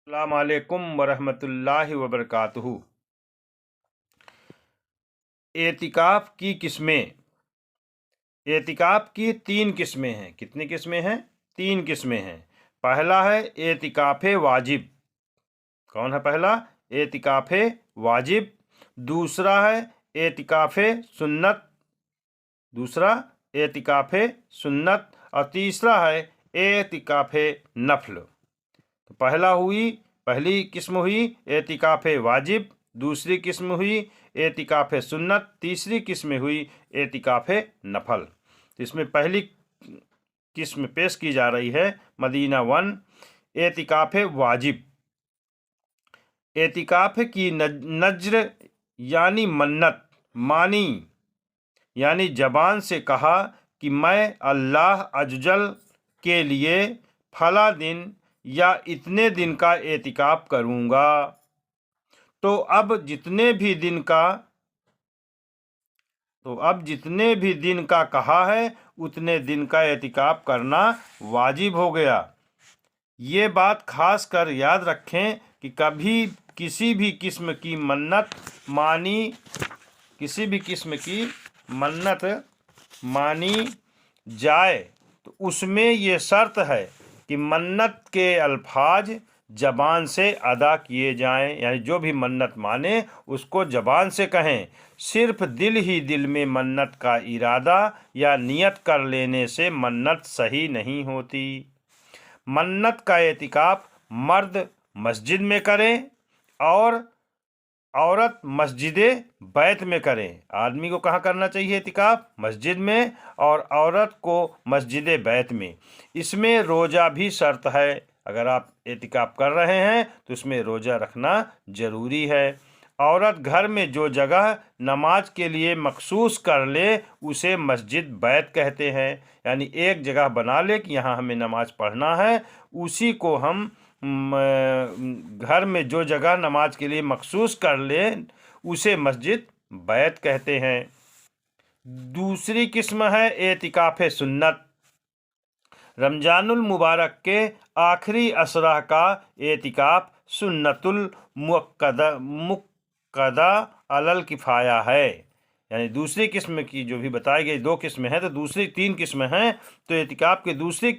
अस्सलाम वालेकुम वरहमतुल्लाहि वबरकातुहू। एतिकाफ़ की किस्में। एतिकाफ़ की तीन किस्में हैं। कितनी किस्में हैं? तीन किस्में हैं। पहला है एतिकाफ़ वाजिब। कौन है पहला? एतिकाफ़ वाजिब। दूसरा है एतिकाफ़ सुन्नत। दूसरा एतिकाफ़ सुन्नत। और तीसरा है एतिकाफ़ नफल। तो पहली किस्म हुई एतिकाफ़ वाजिब, दूसरी किस्म हुई एतिकाफ़ सुन्नत, तीसरी किस्म हुई एतिकाफ़ नफल। तो इसमें पहली किस्म पेश की जा रही है मदीना वन, एतिकाफ़ वाजिब। एतिकाफ़ की नज़्र यानी मन्नत मानी, यानी ज़बान से कहा कि मैं अल्लाह अज्जल के लिए फला दिन या इतने दिन का एतिकाफ़ करूँगा। तो अब जितने भी दिन का कहा है उतने दिन का एतिकाफ़ करना वाजिब हो गया। ये बात खास कर याद रखें कि कभी किसी भी किस्म की मन्नत मानी जाए तो उसमें ये शर्त है कि मन्नत के अल्फाज ज़बान से अदा किए जाएं, यानी जो भी मन्नत माने उसको ज़बान से कहें। सिर्फ दिल ही दिल में मन्नत का इरादा या नियत कर लेने से मन्नत सही नहीं होती। मन्नत का एतिकाफ़ मर्द मस्जिद में करें और औरत मस्जिद बैत में करें। आदमी को कहाँ करना चाहिए एतिकाफ़? मस्जिद में, और औरत को मस्जिद बैत में। इसमें रोज़ा भी शर्त है। अगर आप एतिकाफ़ कर रहे हैं तो इसमें रोज़ा रखना ज़रूरी है। औरत घर में जो जगह नमाज के लिए मखसूस कर ले उसे मस्जिद बैत कहते हैं। यानी एक जगह बना ले कि यहाँ हमें नमाज पढ़ना है, उसी को हम घर में जो जगह नमाज के लिए मखसूस कर ले उसे मस्जिद बैत कहते हैं। दूसरी किस्म है एतिकाफ़ सुन्नत। रमज़ानुल मुबारक के आखिरी असरा का एतिकाफ़ सुन्नतुल मुक्कदा अलल किफ़ाया है। यानी दूसरी किस्म की जो भी बताई गई दो किस्में हैं, तो दूसरी तीन किस्में हैं। तो एतिकाफ़ की दूसरी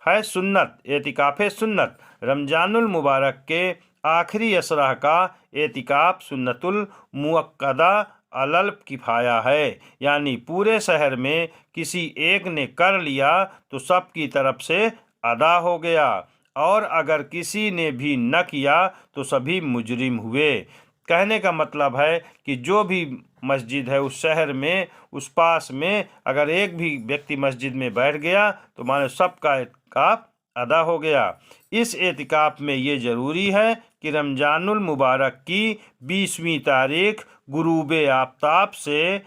है सुन्नत, एतिकाफ़ सुन्नत। रमज़ानुल मुबारक के आखिरी असरा का एतिकाफ़ सुन्नतुल मुअक्कदा अलल किफ़ाया है। यानी पूरे शहर में किसी एक ने कर लिया तो सब की तरफ से अदा हो गया, और अगर किसी ने भी न किया तो सभी मुजरिम हुए। कहने का मतलब है कि जो भी मस्जिद है उस शहर में, उस पास में, अगर एक भी व्यक्ति मस्जिद में बैठ गया तो माने सबका एतिकाफ़ अदा हो गया। इस एतिकाफ़ में ये ज़रूरी है कि रमज़ानुल मुबारक की 20वीं तारीख गुरूब आफ्ताब से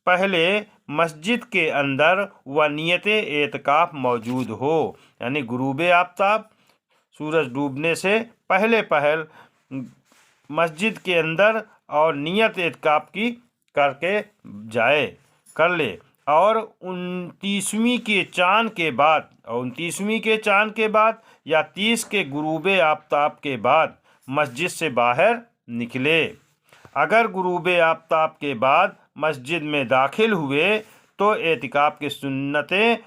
पहले मस्जिद के अंदर व नियत एतिकाफ़ मौजूद हो। यानी गुरूब आफ्ताब सूरज डूबने से पहले मस्जिद के अंदर और नियत एतिकाफ़ की कर ले। और 29वीं के चाँद के बाद या 30 के गुरूब आफ्ताब के बाद मस्जिद से बाहर निकले। अगर गुरूब आफ्ताब के बाद मस्जिद में दाखिल हुए तो एतिकाफ़ की सुन्नतें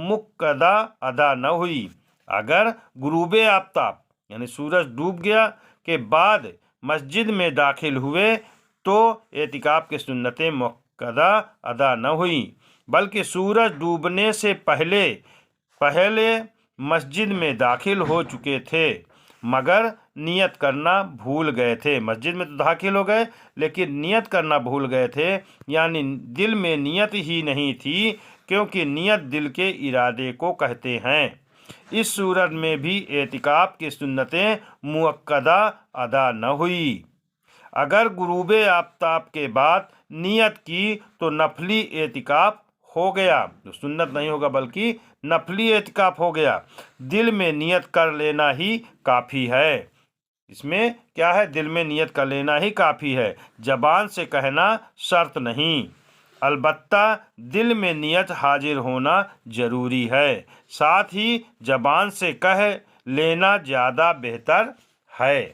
मुक्कदा अदा न हुई। अगर गुरूब आफ्ताब यानी सूरज डूब गया के बाद मस्जिद में दाखिल हुए तो एतिकाफ़ की सुन्नतें मुक्कदा अदा न हुई, बल्कि सूरज डूबने से पहले मस्जिद में दाखिल हो चुके थे मगर नियत करना भूल गए थे। मस्जिद में तो दाखिल हो गए लेकिन नियत करना भूल गए थे, यानी दिल में नियत ही नहीं थी, क्योंकि नियत दिल के इरादे को कहते हैं। इस सूरत में भी एतिकाफ़ की सुन्नतें मुअक्कदा अदा न हुई। अगर गुरूब आफ्ताब के बाद नियत की तो नफली एतिकाफ़ हो गया, तो सुन्नत नहीं होगा बल्कि नफली एतिकाफ़ हो गया। दिल में नियत कर लेना ही काफ़ी है। इसमें क्या है? दिल में नियत कर लेना ही काफ़ी है, ज़बान से कहना शर्त नहीं। البتہ دل میں نیت حاضر ہونا ضروری ہے، ساتھ ہی زبان سے کہہ لینا زیادہ بہتر ہے۔